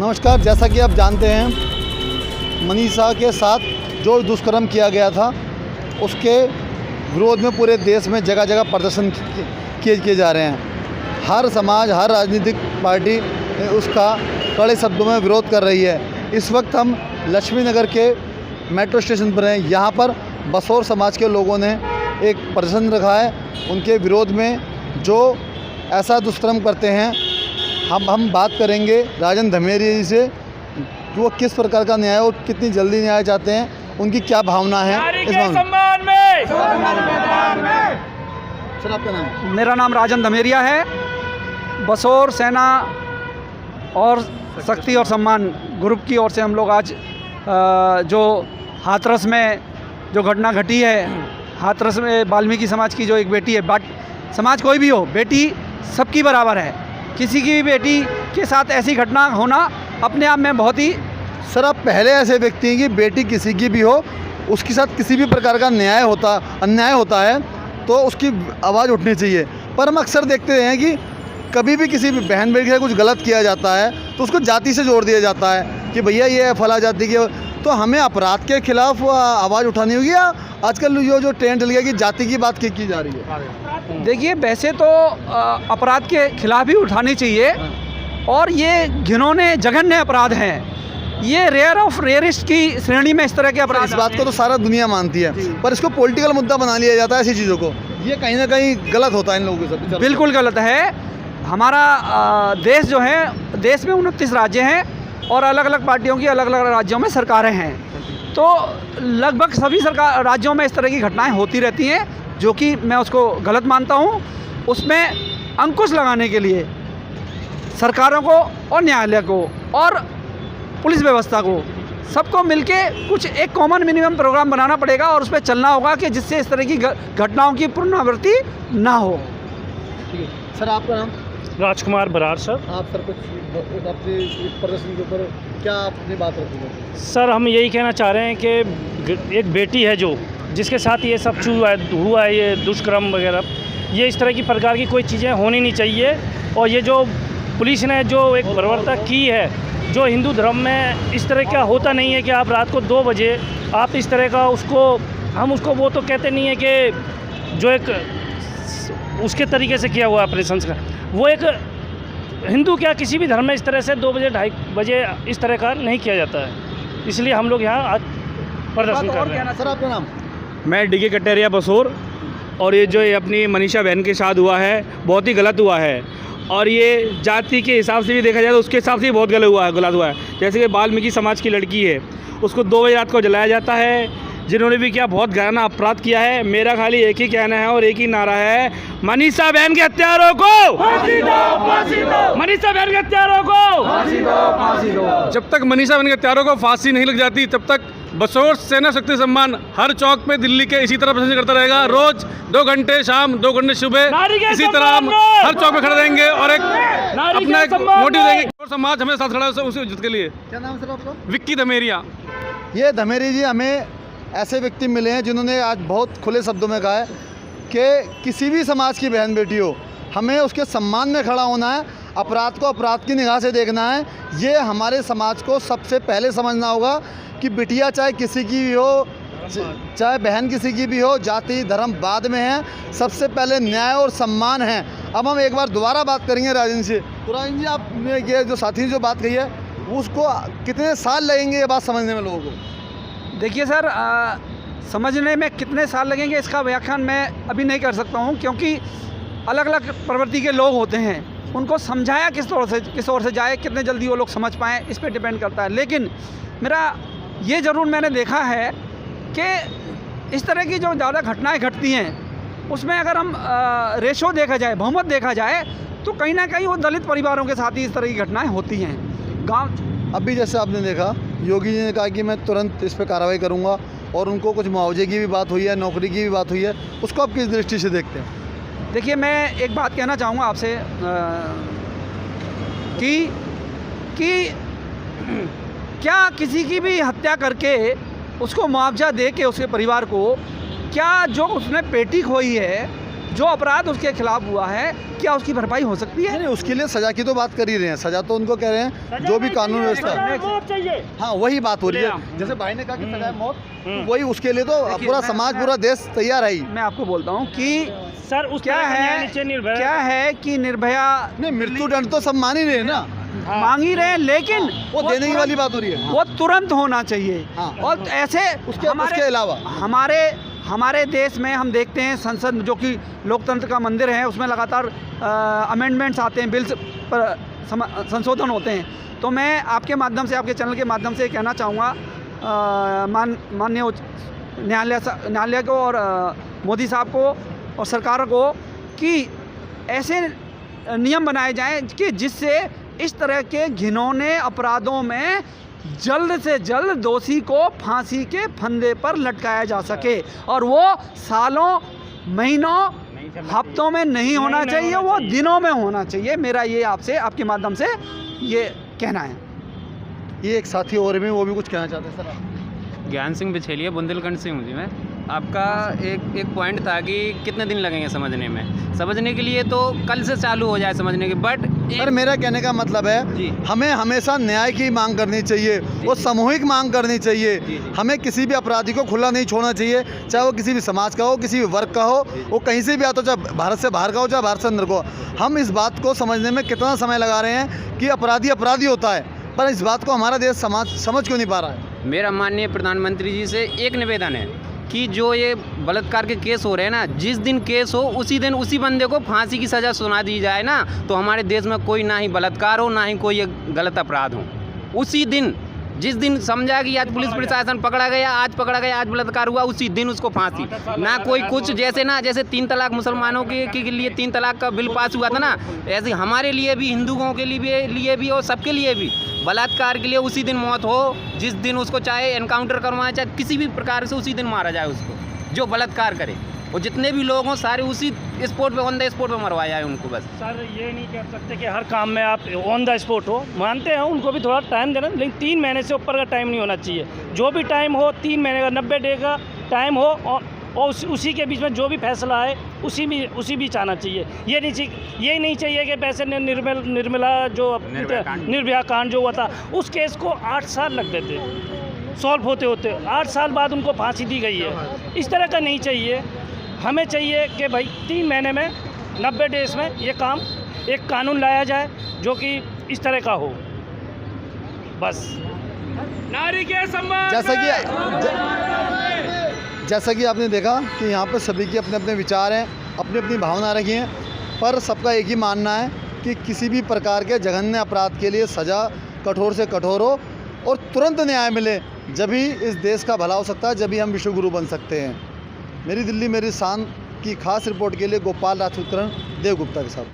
नमस्कार। जैसा कि आप जानते हैं, मनीषा के साथ जो दुष्कर्म किया गया था उसके विरोध में पूरे देश में जगह जगह प्रदर्शन किए जा रहे हैं। हर समाज, हर राजनीतिक पार्टी उसका कड़े शब्दों में विरोध कर रही है। इस वक्त हम लक्ष्मी नगर के मेट्रो स्टेशन पर हैं। यहाँ पर बसोर समाज के लोगों ने एक प्रदर्शन रखा है उनके विरोध में, जो ऐसा दुष्कर्म करते हैं। हम बात करेंगे राजन धमेरिया जी से, वो किस प्रकार का न्याय और कितनी जल्दी न्याय चाहते हैं, उनकी क्या भावना है इस सम्मान में। सर, आपका नाम? मेरा नाम राजन धमेरिया है। बसोर सेना और शक्ति और सम्मान ग्रुप की ओर से हम लोग आज जो हाथरस में जो घटना घटी है, हाथरस में वाल्मीकि समाज की जो एक बेटी है, बट समाज कोई भी हो, बेटी सबकी बराबर है। किसी की भी बेटी के साथ ऐसी घटना होना अपने आप में बहुत ही। सर, आप पहले ऐसे व्यक्ति हैं कि बेटी किसी की भी हो, उसके साथ किसी भी प्रकार का अन्याय होता है तो उसकी आवाज़ उठनी चाहिए। पर हम अक्सर देखते हैं कि कभी भी किसी भी बहन बेटी से कुछ गलत किया जाता है तो उसको जाति से जोड़ दिया जाता है कि भैया ये फला जाति के। तो हमें अपराध के खिलाफ आवाज़ उठानी होगी, या आजकल जो ट्रेंड चल गया कि जाति की बात की जा रही है? देखिए, वैसे तो अपराध के खिलाफ ही उठानी चाहिए, और ये घिनौने जघन्य अपराध हैं। ये रेयर ऑफ रेयरिस्ट की श्रेणी में इस तरह के अपराध। इस बात को तो सारा दुनिया मानती है, पर इसको पॉलिटिकल मुद्दा बना लिया जाता है ऐसी चीज़ों को। ये कहीं ना कहीं गलत होता है इन लोगों के साथ। बिल्कुल गलत है। हमारा देश जो है, देश में 29 राज्य हैं और अलग अलग पार्टियों की अलग अलग राज्यों में सरकारें हैं। तो लगभग सभी राज्यों में इस तरह की घटनाएं होती रहती हैं, जो कि मैं उसको गलत मानता हूं। उसमें अंकुश लगाने के लिए सरकारों को और न्यायालय को और पुलिस व्यवस्था को, सबको मिलके कुछ एक कॉमन मिनिमम प्रोग्राम बनाना पड़ेगा और उस पर चलना होगा कि जिससे इस तरह की घटनाओं की पुनरावृत्ति ना हो। सर, आपका नाम? राजकुमार बरार सर। आप सर कुछ अपने प्रदर्शन के ऊपर क्या अपनी बात रखोगे? सर, हम यही कहना चाह रहे हैं कि एक बेटी है जो जिसके साथ ये सब हुआ है, ये दुष्कर्म वगैरह, ये इस तरह की प्रकार की कोई चीज़ें होनी नहीं चाहिए। और ये जो पुलिस ने जो एक बर्बरता की है, जो हिंदू धर्म में इस तरह का होता नहीं है कि आप रात को 2 बजे आप इस तरह का हम उसको वो तो कहते नहीं है कि जो एक उसके तरीके से किया हुआ ऑपरेशन का, वो एक हिंदू क्या किसी भी धर्म में इस तरह से 2 बजे 2:30 बजे इस तरह का नहीं किया जाता है। इसलिए हम लोग यहाँ आज प्रदर्शन कर रहे हैं। सर, आपका नाम? मैं डीके कटेरिया बसोर। और ये जो अपनी मनीषा बहन के साथ हुआ है बहुत ही गलत हुआ है, और ये जाति के हिसाब से भी देखा जाए तो उसके हिसाब से भी बहुत गलत हुआ है। जैसे कि वाल्मीकि समाज की लड़की है, उसको 2 बजे रात को जलाया जाता है। जिन्होंने भी क्या बहुत घृणा अपराध किया है। मेरा खाली एक ही कहना है और एक ही नारा है, मनीषा बहन के हत्यारों को फांसी दो, फांसी दो। मनीषा बहन के हत्यारों को फांसी दो, फांसी दो। जब तक मनीषा बहन के हत्यारों को फांसी नहीं लग जाती, तब तक बसोर सेना शक्ति सम्मान हर चौक पे दिल्ली के इसी तरह प्रदर्शन करता रहेगा। रोज 2 घंटे शाम, 2 घंटे सुबह, इसी तरह हम हर चौक पे खड़े रहेंगे और अपना एक मोटिव देंगे। और समाज हमें साथ खड़ा है उस इज्जत के लिए। क्या नाम सर आपका? विक्की धमेरिया। ये धमेरिया जी, हमें ऐसे व्यक्ति मिले हैं जिन्होंने आज बहुत खुले शब्दों में कहा है कि किसी भी समाज की बहन बेटी हो, हमें उसके सम्मान में खड़ा होना है, अपराध को अपराध की निगाह से देखना है। ये हमारे समाज को सबसे पहले समझना होगा कि बिटिया चाहे किसी की भी हो, चाहे बहन किसी की भी हो, जाति धर्म बाद में है, सबसे पहले न्याय और सम्मान है। अब हम एक बार दोबारा बात करेंगे राजन से। तो राजन जी, आपने ये जो साथी ने जो बात कही है, उसको कितने साल लगेंगे ये बात समझने में लोगों को? देखिए सर, समझने में कितने साल लगेंगे इसका व्याख्यान मैं अभी नहीं कर सकता हूं, क्योंकि अलग अलग प्रवृत्ति के लोग होते हैं। उनको समझाया किस ओर से जाए, कितने जल्दी वो लोग समझ पाएँ, इस पे डिपेंड करता है। लेकिन मेरा ये ज़रूर मैंने देखा है कि इस तरह की जो ज़्यादा घटनाएं घटती हैं, उसमें अगर हम रेशो देखा जाए, बहुमत देखा जाए, तो कहीं ना कहीं वो दलित परिवारों के साथ ही इस तरह की घटनाएँ होती हैं। गाँव अभी जैसे आपने देखा, योगी जी ने कहा कि मैं तुरंत इस पर कार्रवाई करूंगा, और उनको कुछ मुआवजे की भी बात हुई है, नौकरी की भी बात हुई है। उसको आप किस दृष्टि से देखते हैं? देखिए, मैं एक बात कहना चाहूँगा आपसे कि क्या किसी की भी हत्या करके उसको मुआवजा दे के उसके परिवार को, क्या जो उसने बेटी खोई है जो अपराध उसके खिलाफ हुआ है क्या उसकी भरपाई हो सकती है? नहीं, उसके लिए सज़ा की तो बात कर ही रहे हैं। सज़ा तो उनको कह रहे हैं जो भी कानून व्यवस्था, हाँ वही बात हो रही है। जैसे भाई ने कहा कि सजा मौत, तो वही उसके लिए तो पूरा समाज पूरा देश तैयार है ही। मैं आपको बोलता हूँ कि सर उस क्या है कि निर्भया नहीं, मृत्यु दंड तो सब मान ही रहे हैं ना, मांग ही रहे हैं, लेकिन वो देने की वाली बात हो रही है। वो तुरंत होना चाहिए। हाँ। और ऐसे उसके अलावा हमारे देश में हम देखते हैं संसद जो कि लोकतंत्र का मंदिर है, उसमें लगातार अमेंडमेंट्स आते हैं, बिल्स पर संशोधन होते हैं। तो मैं आपके माध्यम से, आपके चैनल के माध्यम से कहना चाहूँगा माननीय न्यायालय को और मोदी साहब को और सरकार को कि ऐसे नियम बनाए जाएं कि जिससे इस तरह के घिनौने अपराधों में जल्द से जल्द दोषी को फांसी के फंदे पर लटकाया जा सके, और वो सालों महीनों हफ्तों में नहीं होना चाहिए, वो दिनों में होना चाहिए। मेरा ये आपसे, आपके माध्यम से ये कहना है। ये एक साथी और भी, वो भी कुछ कहना चाहते हैं सर आप। ज्ञान सिंह बिछेलिया, बुंदेलखंड से हूँ जी मैं। आपका एक पॉइंट था कि कितने दिन लगेंगे समझने के लिए, तो कल से चालू हो जाए समझने के, बट सर मेरा कहने का मतलब जी। है हमें हमेशा न्याय की मांग करनी चाहिए, वो सामूहिक मांग करनी चाहिए। जी। हमें किसी भी अपराधी को खुला नहीं छोड़ना चाहिए, चाहे वो किसी भी समाज का हो, किसी भी वर्ग का हो, वो कहीं से भी आता हो, चाहे भारत से बाहर का हो, चाहे भारत से अंदर को। हम इस बात को समझने में कितना समय लगा रहे हैं कि अपराधी अपराधी होता है, पर इस बात को हमारा देश समाज समझ क्यों नहीं पा रहा है। मेरा माननीय प्रधानमंत्री जी से एक निवेदन है कि जो ये बलात्कार के केस हो रहे हैं ना, जिस दिन केस हो उसी दिन उसी बंदे को फांसी की सज़ा सुना दी जाए ना, तो हमारे देश में कोई ना ही बलात्कार हो, ना ही कोई ये गलत अपराध हो। उसी दिन, जिस दिन समझा कि आज पुलिस प्रशासन पकड़ा गया, आज बलात्कार हुआ, उसी दिन उसको फांसी। ना कोई कुछ जैसे 3 तलाक मुसलमानों के लिए 3 तलाक का बिल पास हुआ था ना, ऐसे हमारे लिए भी, हिंदुओं के लिए भी और सबके लिए भी बलात्कार के लिए उसी दिन मौत हो, जिस दिन उसको चाहे एनकाउंटर करवाएं, चाहे किसी भी प्रकार से उसी दिन मारा जाए उसको, जो बलात्कार करे। और जितने भी लोग हों सारे उसी स्पॉट पे, ऑन द स्पॉट पे मरवाया जाए उनको बस। सर ये नहीं कह सकते कि हर काम में आप ऑन द स्पॉट हो, मानते हैं उनको भी थोड़ा टाइम देना, लेकिन 3 महीने से ऊपर का टाइम नहीं होना चाहिए। जो भी टाइम हो 3 महीने का, 90 डे का टाइम हो, और उसी के बीच में जो भी फैसला है उसी बीच आना चाहिए। ये नहीं चाहिए कि पैसे निर्मला जो निर्भया कांड जो हुआ था, उस केस को 8 साल लग देते सॉल्व होते 8 साल बाद उनको फांसी दी गई है। इस तरह का नहीं चाहिए। हमें चाहिए कि भाई 3 महीने में, 90 डेज में ये काम, एक कानून लाया जाए जो कि इस तरह का हो, बस। नारी के सम्मान, जैसा कि आपने देखा कि यहाँ पर सभी के अपने अपने विचार हैं, अपनी अपनी भावना रखी हैं, पर सबका एक ही मानना है कि किसी भी प्रकार के जघन्य अपराध के लिए सज़ा कठोर से कठोर हो और तुरंत न्याय मिले, जब ही इस देश का भला हो सकता है, जब ही हम विश्वगुरु बन सकते हैं। मेरी दिल्ली मेरी शान की खास रिपोर्ट के लिए गोपाल राजपूत, देवगुप्ता के साथ।